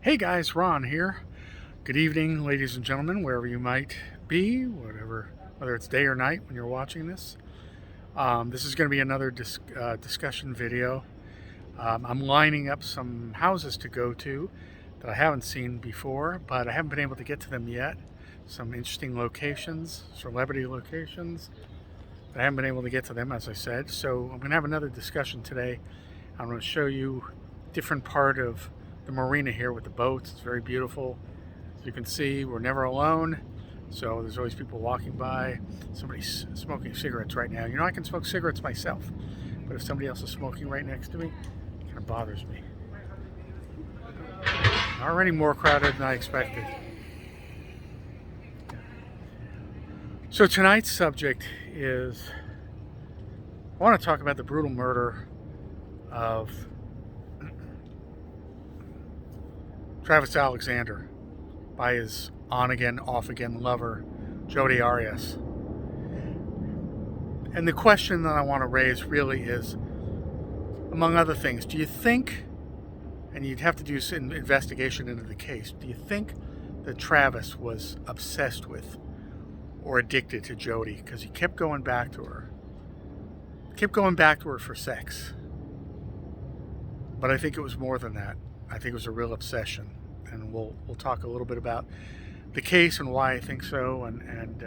Hey guys, Ron here. Good evening, ladies and gentlemen, wherever you might be, whether it's day or night when you're watching this. This is going to be another discussion video. I'm lining up some houses to go to that I haven't seen before, but I haven't been able to get to them yet. Some interesting locations, celebrity locations, but I haven't been able to get to them, as I said. So I'm going to have another discussion today. I'm going to show you a different part of the marina here with the boats. It's very beautiful. As you can see, we're never alone, so there's always people walking by. Somebody's smoking cigarettes right now. You know, I can smoke cigarettes myself, but if somebody else is smoking right next to me, it kind of bothers me. Already more crowded than I expected. So tonight's subject is, I want to talk about the brutal murder of Travis Alexander by his on-again, off-again lover, Jodi Arias. And the question that I want to raise really is, among other things, do you think, and you'd have to do some investigation into the case, do you think that Travis was obsessed with or addicted to Jodi because he kept going back to her? Kept going back to her for sex. But I think it was more than that. I think it was a real obsession, and we'll talk a little bit about the case and why I think so, and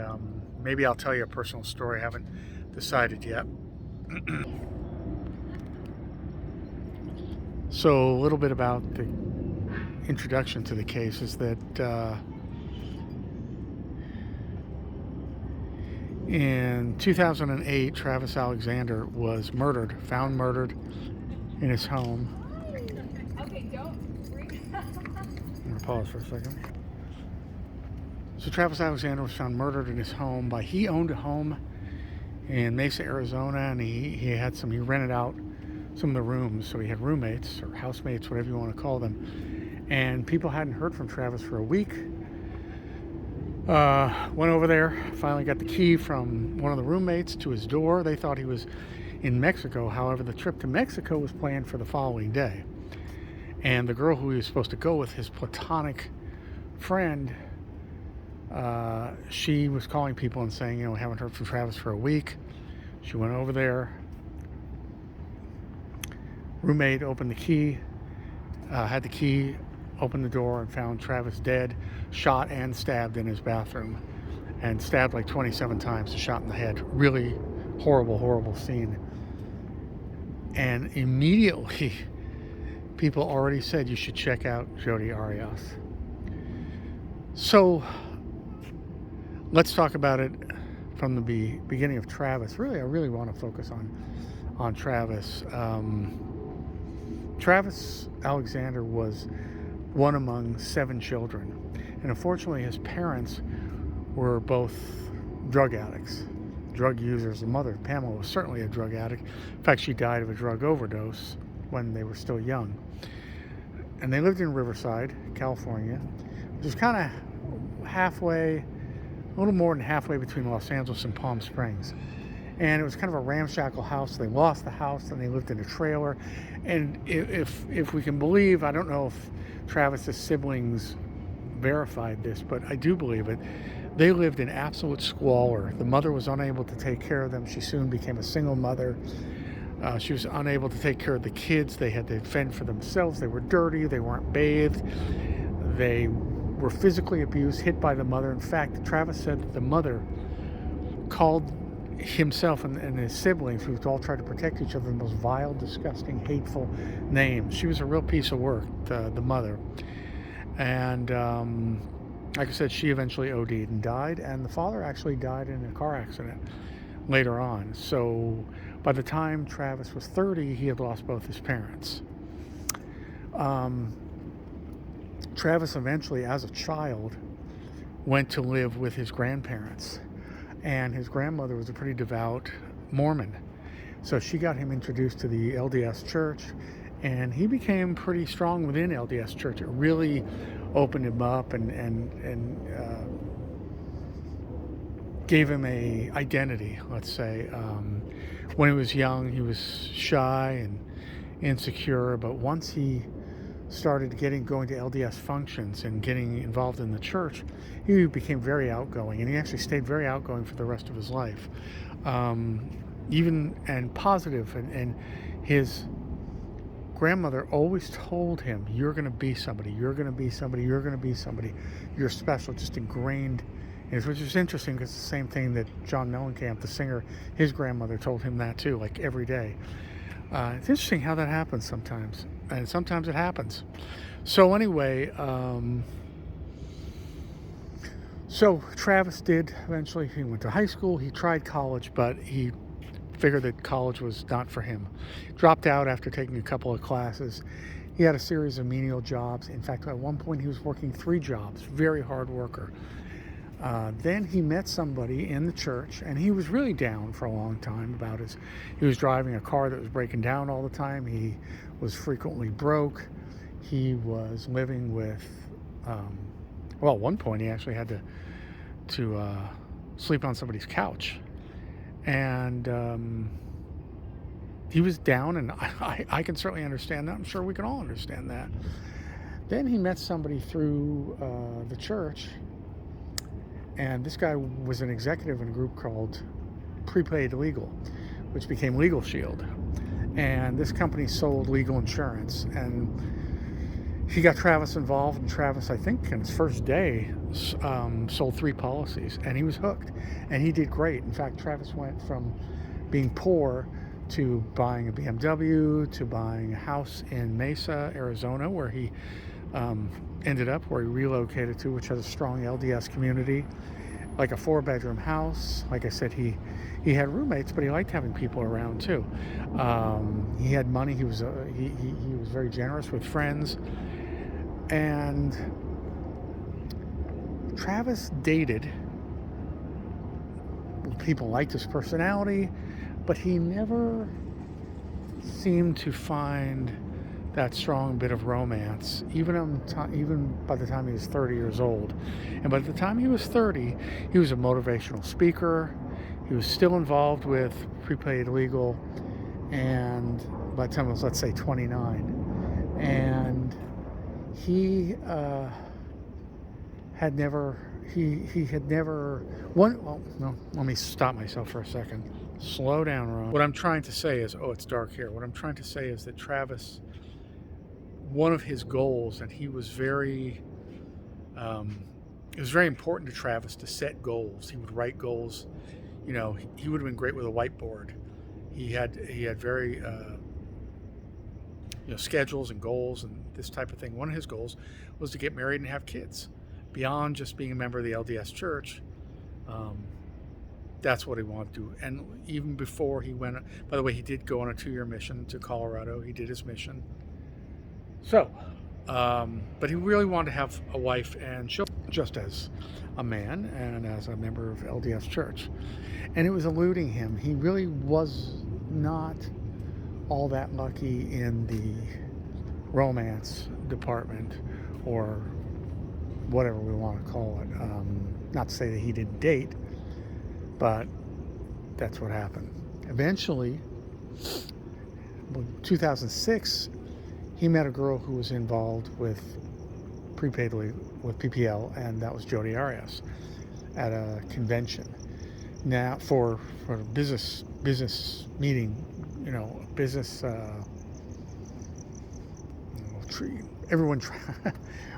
maybe I'll tell you a personal story. I haven't decided yet. So a little bit about the introduction to the case is that in 2008, Travis Alexander was found murdered in his home. I'm going to pause for a second. So Travis Alexander was found murdered in his home he owned a home in Mesa, Arizona, and he rented out some of the rooms, so he had roommates or housemates, whatever you want to call them. And people hadn't heard from Travis for a week. Went over there, finally got the key from one of the roommates to his door. They thought he was in Mexico. However, the trip to Mexico was planned for the following day. And the girl who he was supposed to go with, his platonic friend, she was calling people and saying, we haven't heard from Travis for a week. She went over there. Roommate opened the key, had the key, opened the door, and found Travis dead, shot and stabbed in his bathroom, and stabbed like 27 times, shot in the head. Really horrible, horrible scene. And immediately, people already said you should check out Jodi Arias. So let's talk about it from the beginning of Travis. Really, I really want to focus on Travis. Travis Alexander was one among 7 children, and unfortunately his parents were both drug addicts, drug users. The mother, Pamela, was certainly a drug addict. In fact, she died of a drug overdose when they were still young. And they lived in Riverside, California, which is kind of halfway, a little more than halfway between Los Angeles and Palm Springs. And it was kind of a ramshackle house. They lost the house and they lived in a trailer. And if we can believe, I don't know if Travis's siblings verified this, but I do believe it, they lived in absolute squalor. The mother was unable to take care of them. She soon became a single mother. She was unable to take care of the kids. They had to fend for themselves. They were dirty. They weren't bathed. They were physically abused, hit by the mother. In fact, Travis said that the mother called himself and his siblings, who all tried to protect each other, the most vile, disgusting, hateful names. She was a real piece of work, the mother. And like I said, she eventually OD'd and died, and the father actually died in a car accident later on. So by the time Travis was 30, he had lost both his parents. Travis eventually, as a child, went to live with his grandparents. And his grandmother was a pretty devout Mormon. So she got him introduced to the LDS church, and he became pretty strong within LDS church. It really opened him up and gave him a identity, let's say. When he was young, he was shy and insecure, but once he started going to LDS functions and getting involved in the church, he became very outgoing, and he actually stayed very outgoing for the rest of his life, even and positive. And his grandmother always told him, "You're going to be somebody. You're going to be somebody. You're going to be somebody. You're special." Just ingrained. Which is interesting because it's the same thing that John Mellencamp, the singer, his grandmother told him that too, like every day. It's interesting how that happens sometimes, and sometimes it happens. So anyway, so Travis did eventually. He went to high school. He tried college, but he figured that college was not for him. Dropped out after taking a couple of classes. He had a series of menial jobs. In fact, at one point he was working 3 jobs. Very hard worker. Then he met somebody in the church, and he was really down for a long time about he was driving a car that was breaking down all the time. He was frequently broke. He was living with, at one point he actually had to sleep on somebody's couch. And he was down, and I can certainly understand that. I'm sure we can all understand that. Then he met somebody through the church. And this guy was an executive in a group called Prepaid Legal, which became Legal Shield. And this company sold legal insurance. And he got Travis involved. And Travis, I think, in his first day, sold 3 policies. And he was hooked. And he did great. In fact, Travis went from being poor to buying a BMW, to buying a house in Mesa, Arizona, where he ended up, where he relocated to, which has a strong LDS community, like a 4-bedroom house. Like I said, he had roommates, but he liked having people around too. He had money. He was very generous with friends, and Travis dated. People liked his personality, but he never seemed to find that strong bit of romance, even by the time he was 30 years old. And by the time he was 30, he was a motivational speaker. He was still involved with Prepaid Legal, and by the time he was, let's say, 29, and he had never let me stop myself for a second. Slow down, Ron. What I'm trying to say is, it's dark here. What I'm trying to say is that Travis, one of his goals, and he was very, it was very important to Travis to set goals. He would write goals. He would have been great with a whiteboard. He had very, schedules and goals and this type of thing. One of his goals was to get married and have kids. Beyond just being a member of the LDS Church, that's what he wanted to do. And even before he went, by the way, he did go on a 2-year mission to Colorado. He did his mission. So, but he really wanted to have a wife and children, just as a man and as a member of LDS Church. And it was eluding him. He really was not all that lucky in the romance department, or whatever we want to call it. Not to say that he didn't date, but that's what happened. Eventually, in 2006, he met a girl who was involved with PPL, and that was Jodi Arias, at a convention. Now, for a business meeting, business tree. Everyone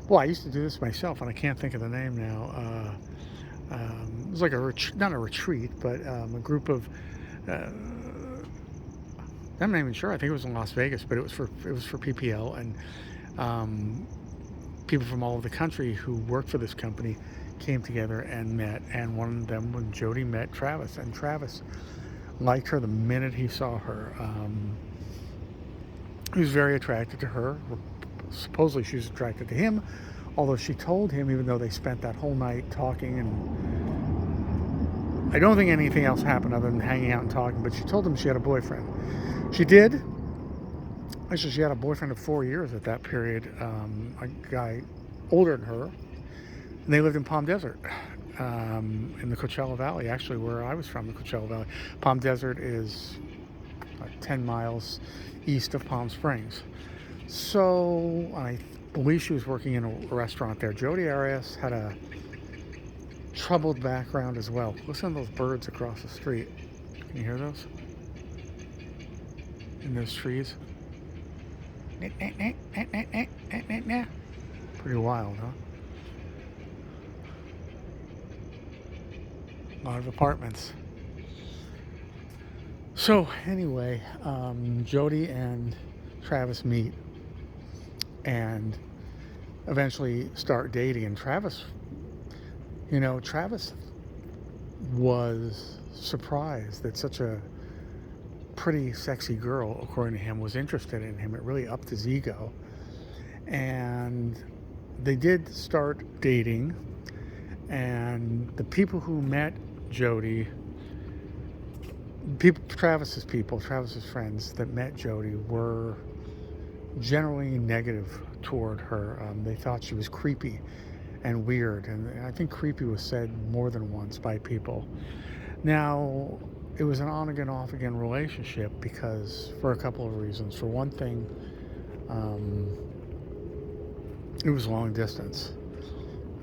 well, I used to do this myself, and I can't think of the name now. It was like not a retreat, but a group of. I'm not even sure. I think it was in Las Vegas, but it was for PPL, and people from all over the country who worked for this company came together and met. And one of them, when Jodi met Travis, and Travis liked her the minute he saw her. He was very attracted to her. Supposedly she was attracted to him, although she told him, even though they spent that whole night talking, and I don't think anything else happened other than hanging out and talking, but she told him she had a boyfriend. She did. Actually, she had a boyfriend of 4 years at that period, a guy older than her, and they lived in Palm Desert, in the Coachella Valley, actually where I was from, the Coachella Valley. Palm Desert is like 10 miles east of Palm Springs. So I believe she was working in a restaurant there. Jodi Arias had a troubled background as well. Listen to those birds across the street. Can you hear those? In those trees? Pretty wild, huh? A lot of apartments. So anyway, Jodi and Travis meet and eventually start dating. And Travis was surprised that such a pretty sexy girl, according to him, was interested in him. It really upped his ego. And they did start dating. And the people who met Jodi, Travis's friends that met Jodi were generally negative toward her. They thought she was creepy and weird, and I think creepy was said more than once by people. Now, it was an on-again, off-again relationship because, for a couple of reasons. For one thing, it was long distance,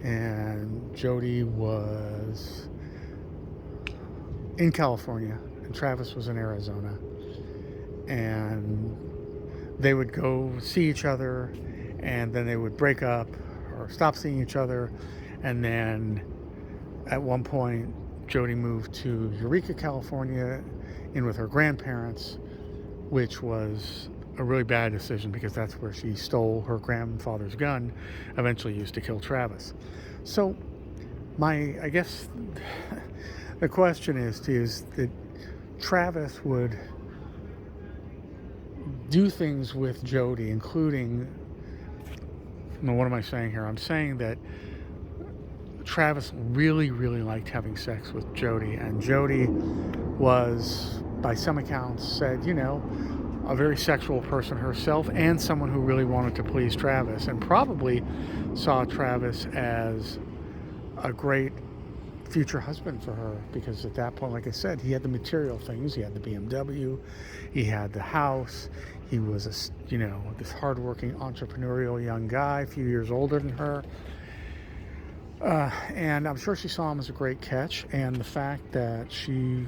and Jodi was in California and Travis was in Arizona, and they would go see each other, and then they would break up or stop seeing each other. And then at one point, Jodi moved to Eureka, California, in with her grandparents, which was a really bad decision because that's where she stole her grandfather's gun, eventually used to kill Travis. So I guess the question is that Travis would do things with Jodi, including, what am I saying here? I'm saying that Travis really, really liked having sex with Jodi, and Jodi was, by some accounts, said, a very sexual person herself and someone who really wanted to please Travis, and probably saw Travis as a great future husband for her, because at that point, like I said, he had the material things. He had the BMW, he had the house, he was this hardworking entrepreneurial young guy, a few years older than her, and I'm sure she saw him as a great catch. And the fact that she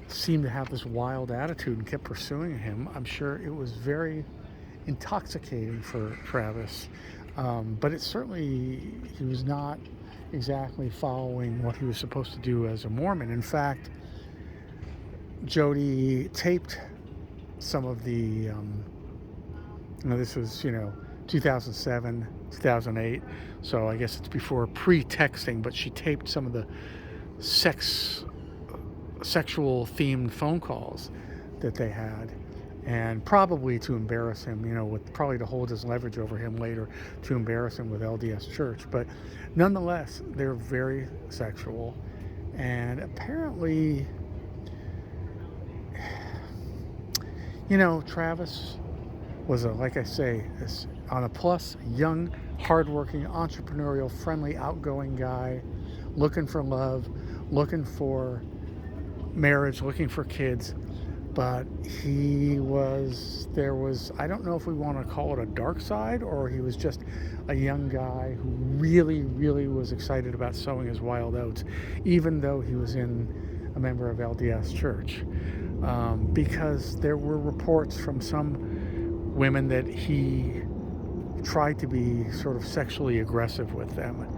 seemed to have this wild attitude and kept pursuing him, I'm sure it was very intoxicating for Travis. But it certainly, he was not exactly following what he was supposed to do as a Mormon. In fact, Jodi taped some of the, this was, 2007, 2008, so I guess it's before pre-texting, but she taped some of the sexual themed phone calls that they had, and probably to embarrass him, probably to hold his leverage over him later, to embarrass him with LDS Church. But nonetheless, they're very sexual, and apparently, Travis was like I say, on a plus, young, hardworking, entrepreneurial, friendly, outgoing guy, looking for love, looking for marriage, looking for kids. But there was, I don't know if we want to call it a dark side, or he was just a young guy who really, really was excited about sowing his wild oats, even though he was a member of LDS Church. Because there were reports from some women that he tried to be sort of sexually aggressive with them.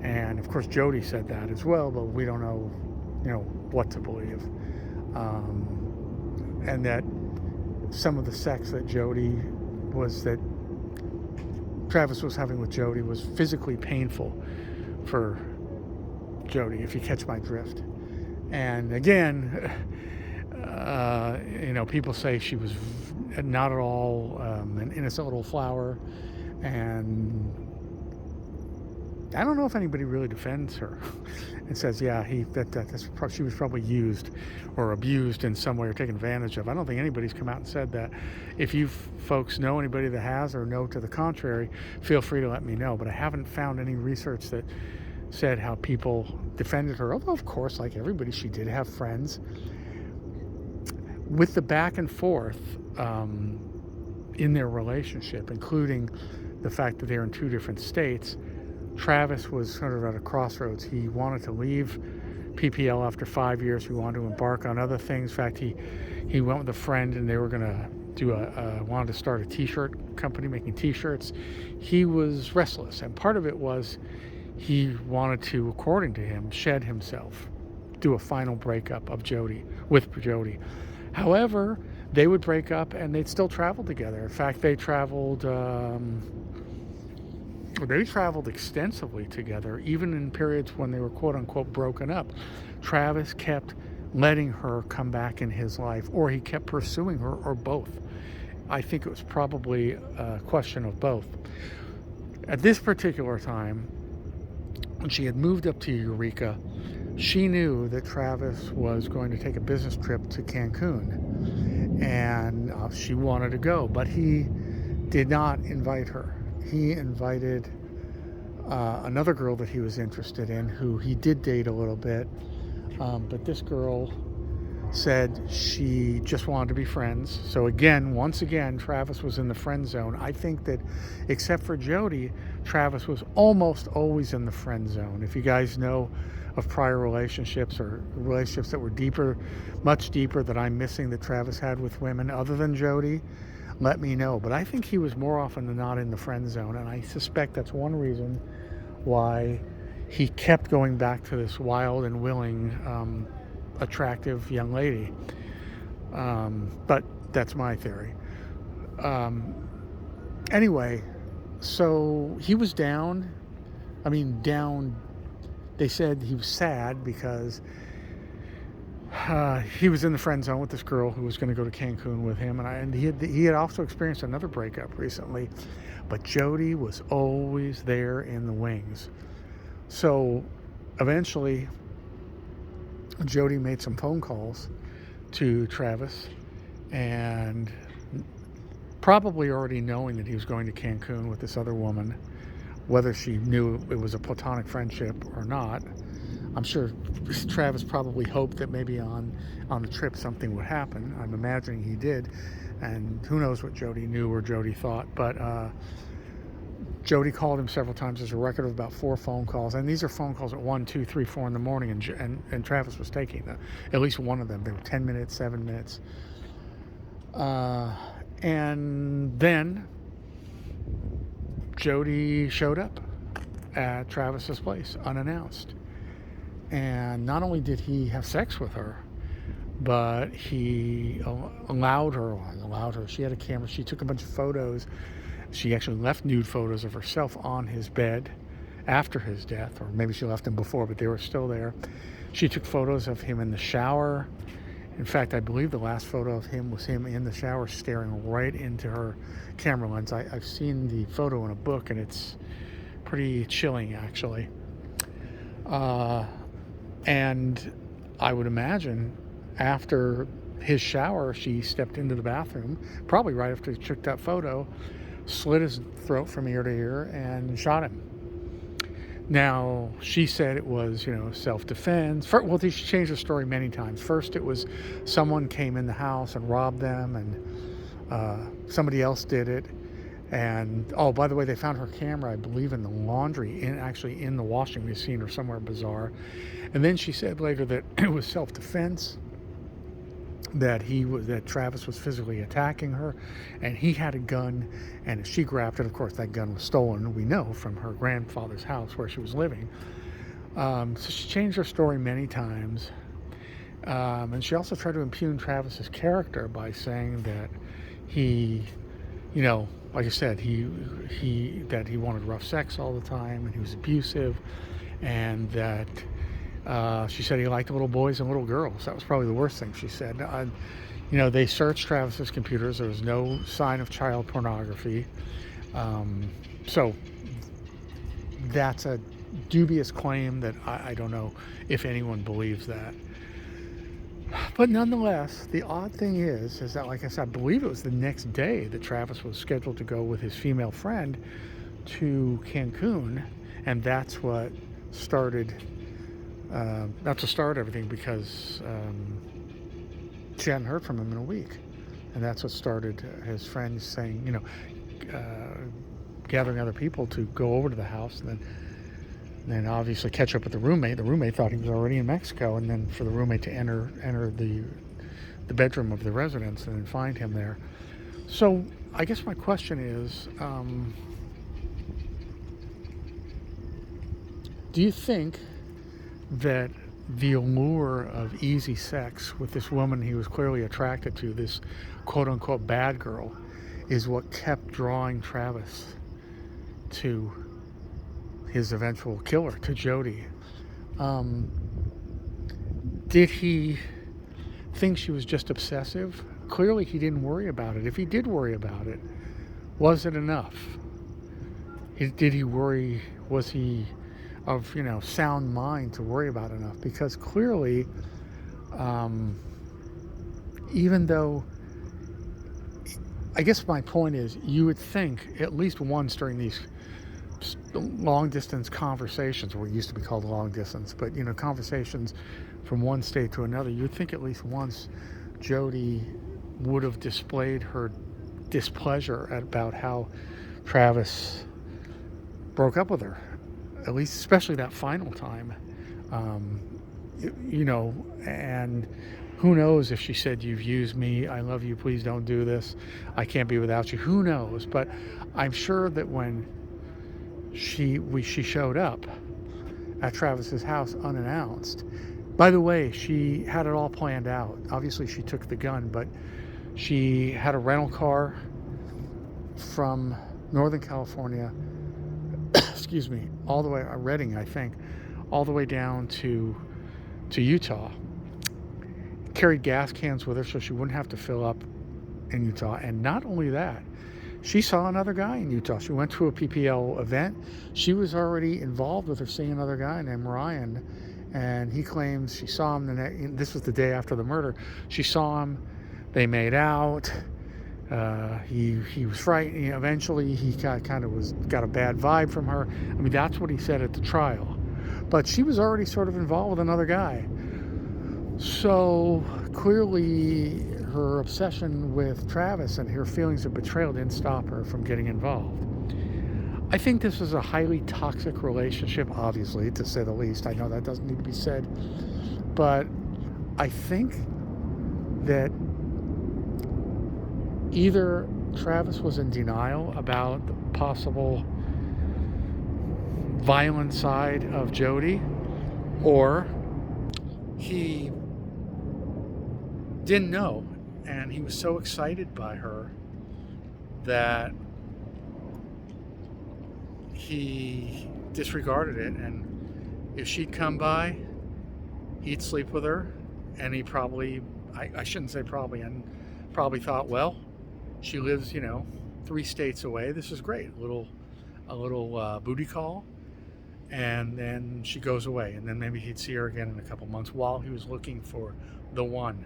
And of course, Jodi said that as well, but we don't know, what to believe. And that some of the sex that Travis was having with Jodi was physically painful for Jodi, if you catch my drift. And again, people say she was not at all an innocent little flower, and I don't know if anybody really defends her and says, she was probably used or abused in some way or taken advantage of. I don't think anybody's come out and said that. If you folks know anybody that has, or know to the contrary, feel free to let me know. But I haven't found any research that said how people defended her. Although, of course, like everybody, she did have friends. With the back and forth, in their relationship, including the fact that they're in two different states. Travis was sort of at a crossroads. He wanted to leave PPL after 5 years. He wanted to embark on other things. In fact, he went with a friend, and they were going to do wanted to start a t-shirt company making t-shirts. He was restless, and part of it was he wanted to, according to him, shed himself, do a final breakup of Jodi with Jodi. However, they would break up and they'd still travel together. In fact, they traveled extensively together, even in periods when they were quote unquote broken up. Travis kept letting her come back in his life, or he kept pursuing her, or both. I think it was probably a question of both. At this particular time, when she had moved up to Eureka, she knew that Travis was going to take a business trip to Cancun, and she wanted to go, but he did not invite her. He invited another girl that he was interested in, who he did date a little bit, but this girl said she just wanted to be friends. So again, once again, Travis was in the friend zone. I think that except for Jodi, Travis was almost always in the friend zone. If you guys know of prior relationships or relationships that were deeper, much deeper, that I'm missing that Travis had with women other than Jodi, let me know. But I think he was more often than not in the friend zone, and I suspect that's one reason why he kept going back to this wild and willing, attractive young lady. But that's my theory. Anyway, so he was down. Down. They said he was sad because he was in the friend zone with this girl who was going to go to Cancun with him, and he had also experienced another breakup recently. But Jodi was always there in the wings. So eventually, Jodi made some phone calls to Travis, and probably already knowing that he was going to Cancun with this other woman, whether she knew it was a platonic friendship or not. I'm sure Travis probably hoped that maybe on the trip something would happen. I'm imagining he did, and who knows what Jodi knew or Jodi thought. But Jodi called him several times. There's a record of about 4 phone calls, and these are phone calls at 1, 2, 3, 4 in the morning, and Travis was taking them, at least one of them. They were 10 minutes, 7 minutes. And then Jodi showed up at Travis's place unannounced. And not only did he have sex with her, but he allowed her. She had a camera. She took a bunch of photos. She actually left nude photos of herself on his bed after his death, or maybe she left them before, but they were still there. She took photos of him in the shower. In fact, I believe the last photo of him was him in the shower staring right into her camera lens. I've seen the photo in a book, and it's pretty chilling, actually. And I would imagine after his shower, she stepped into the bathroom, probably right after he took that photo, slit his throat from ear to ear, and shot him. Now, she said it was, self-defense. Well, she changed the story many times. First, it was someone came in the house and robbed them, and somebody else did it. And, oh, by the way, they found her camera, I believe, in the laundry, actually in the washing machine or somewhere bizarre. And then she said later that it was self-defense, that Travis was physically attacking her, and he had a gun, and if she grabbed it, of course, that gun was stolen, we know, from her grandfather's house where she was living. So she changed her story many times. And she also tried to impugn Travis's character by saying that he, like I said, that he wanted rough sex all the time, and he was abusive, and that she said he liked little boys and little girls. That was probably the worst thing she said. They searched Travis's computers. There was no sign of child pornography. So that's a dubious claim that I don't know if anyone believes that. But nonetheless, the odd thing is that, like I said, I believe it was the next day that Travis was scheduled to go with his female friend to Cancun, and that's what started. Not to start everything, because she hadn't heard from him in a week. And that's what started his friends saying, gathering other people to go over to the house, and then obviously catch up with the roommate. The roommate thought he was already in Mexico, and then for the roommate to enter the bedroom of the residence and then find him there. So I guess my question is, do you think that the allure of easy sex with this woman he was clearly attracted to, this quote-unquote bad girl, is what kept drawing Travis to his eventual killer, to Jodi? Did he think she was just obsessive? Clearly he didn't worry about it. If he did worry about it, was it enough? Did he worry? Was he of sound mind to worry about enough? Because clearly, even though, I guess my point is, you would think at least once during these long distance conversations, what used to be called long distance, but conversations from one state to another, you'd think at least once Jodi would have displayed her displeasure about how Travis broke up with her, at least especially that final time. And who knows if she said, "You've used me, I love you, please don't do this, I can't be without you." Who knows? But I'm sure that when she showed up at Travis's house unannounced, by the way, she had it all planned out. Obviously she took the gun, but she had a rental car from Northern California, excuse me, all the way, Redding, I think, all the way down to Utah. Carried gas cans with her so she wouldn't have to fill up in Utah. And not only that, she saw another guy in Utah. She went to a PPL event. She was already involved with her seeing another guy named Ryan, and he claims she saw him this was the day after the murder. She saw him, they made out. He was frightened. Eventually he got a bad vibe from her. I mean, that's what he said at the trial. But she was already sort of involved with another guy. So clearly her obsession with Travis and her feelings of betrayal didn't stop her from getting involved. I think this is a highly toxic relationship, obviously, to say the least. I know that doesn't need to be said. But I think that either Travis was in denial about the possible violent side of Jodi, or he didn't know, and he was so excited by her that he disregarded it. And if she'd come by, he'd sleep with her, and he probably, I shouldn't say probably, and probably thought, well, she lives 3 states away, this is great, a little booty call, and then she goes away, and then maybe he'd see her again in a couple months while he was looking for the one.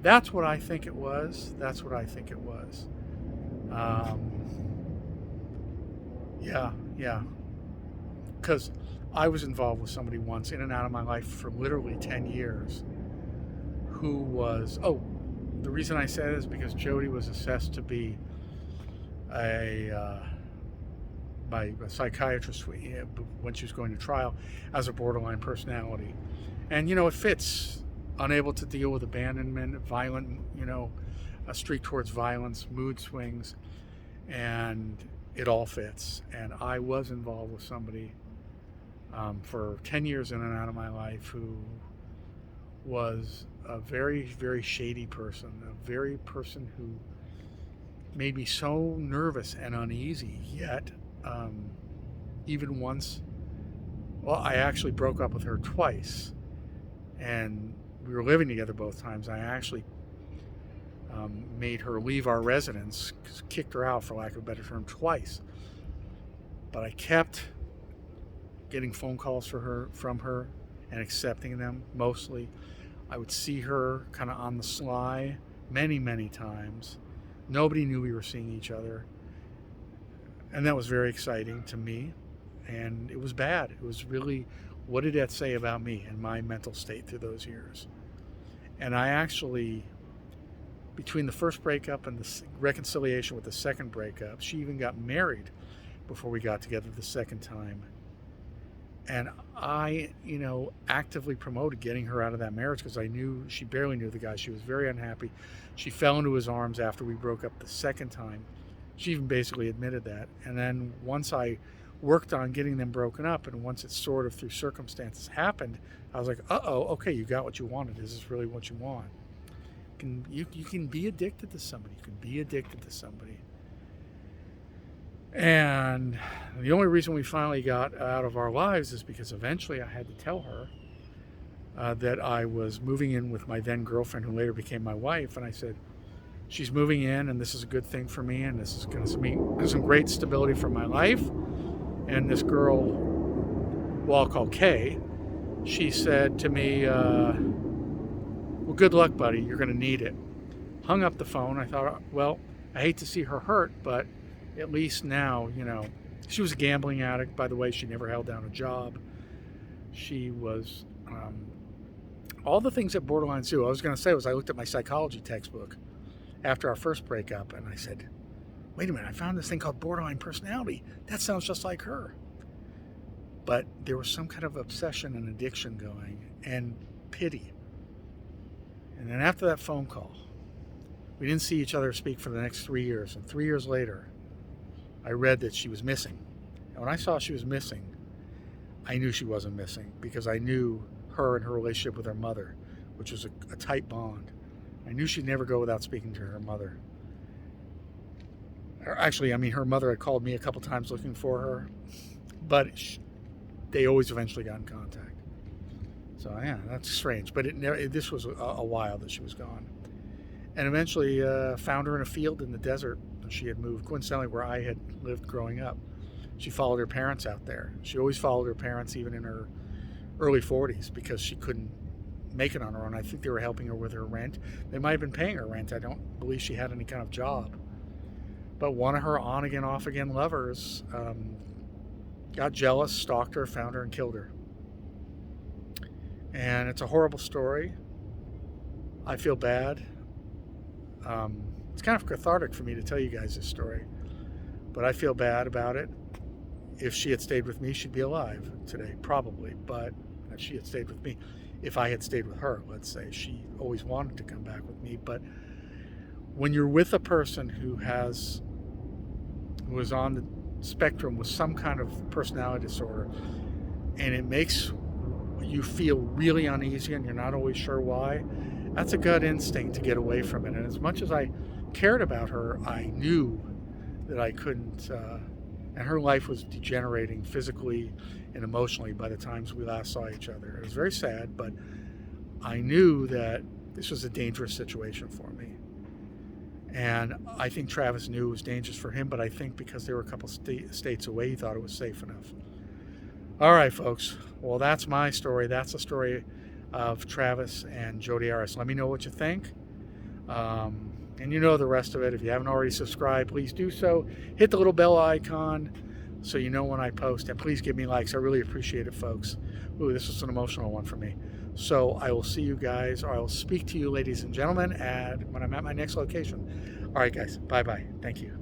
That's what I think it was. Yeah. Because I was involved with somebody once, in and out of my life for literally 10 years, who was, the reason I say it is because Jodi was assessed to be by a psychiatrist when she was going to trial as a borderline personality. And, it fits. Unable to deal with abandonment, violent, a streak towards violence, mood swings, and it all fits. And I was involved with somebody for 10 years in and out of my life who was a very, very shady person, a very person who made me so nervous and uneasy. Yet, even once, I actually broke up with her twice, and we were living together both times. I actually made her leave our residence, kicked her out, for lack of a better term, twice. But I kept getting phone calls from her and accepting them, mostly. I would see her kind of on the sly many, many times. Nobody knew we were seeing each other. And that was very exciting to me. And it was bad. It was really, what did that say about me and my mental state through those years? And I actually between the first breakup and the reconciliation with the second breakup. She even got married before we got together the second time. And I, actively promoted getting her out of that marriage because I knew she barely knew the guy. She was very unhappy. She fell into his arms after we broke up the second time. She even basically admitted that. And then once I worked on getting them broken up, and once it sort of through circumstances happened, I was like, okay, you got what you wanted. Is this really what you want? You can be addicted to somebody. You can be addicted to somebody. And the only reason we finally got out of our lives is because eventually I had to tell her that I was moving in with my then girlfriend, who later became my wife. And I said, she's moving in, and this is a good thing for me, and this is going to be some great stability for my life. And this girl, well, I'll call Kay, she said to me, well, good luck, buddy. You're going to need it. Hung up the phone. I thought, well, I hate to see her hurt, but at least now, she was a gambling addict. By the way, she never held down a job. She was all the things that borderlines do. I was going to say was I looked at my psychology textbook after our first breakup, and I said, wait a minute, I found this thing called borderline personality. That sounds just like her. But there was some kind of obsession and addiction going, and pity. And then after that phone call, we didn't see each other speak for the next 3 years. And 3 years later, I read that she was missing. And when I saw she was missing, I knew she wasn't missing, because I knew her and her relationship with her mother, which was a tight bond. I knew she'd never go without speaking to her mother. Actually, her mother had called me a couple times looking for her, but they always eventually got in contact. So yeah, that's strange. But this was a while that she was gone. And eventually found her in a field in the desert. She had moved, coincidentally, where I had lived growing up. She followed her parents out there. She always followed her parents, even in her early 40s, because she couldn't make it on her own. I think they were helping her with her rent. They might have been paying her rent. I don't believe she had any kind of job. But one of her on-again, off-again lovers got jealous, stalked her, found her, and killed her. And it's a horrible story. I feel bad. It's kind of cathartic for me to tell you guys this story, but I feel bad about it. If she had stayed with me, she'd be alive today, probably. But if she had stayed with me, if I had stayed with her, let's say, she always wanted to come back with me. But when you're with a person who is on the spectrum with some kind of personality disorder, and it makes you feel really uneasy and you're not always sure why, that's a gut instinct to get away from it. And as much as I cared about her, I knew that I couldn't, and her life was degenerating physically and emotionally by the times we last saw each other. It was very sad, but I knew that this was a dangerous situation for me. And I think Travis knew it was dangerous for him, but I think because they were a couple states away, he thought it was safe enough. All right, folks. Well, that's my story. That's the story of Travis and Jodi Arias. Let me know what you think. And you know the rest of it. If you haven't already subscribed, please do so. Hit the little bell icon so you know when I post. And please give me likes. I really appreciate it, folks. Ooh, this was an emotional one for me. So I will see you guys, or I will speak to you, ladies and gentlemen, when I'm at my next location. All right, guys. Bye-bye. Thank you.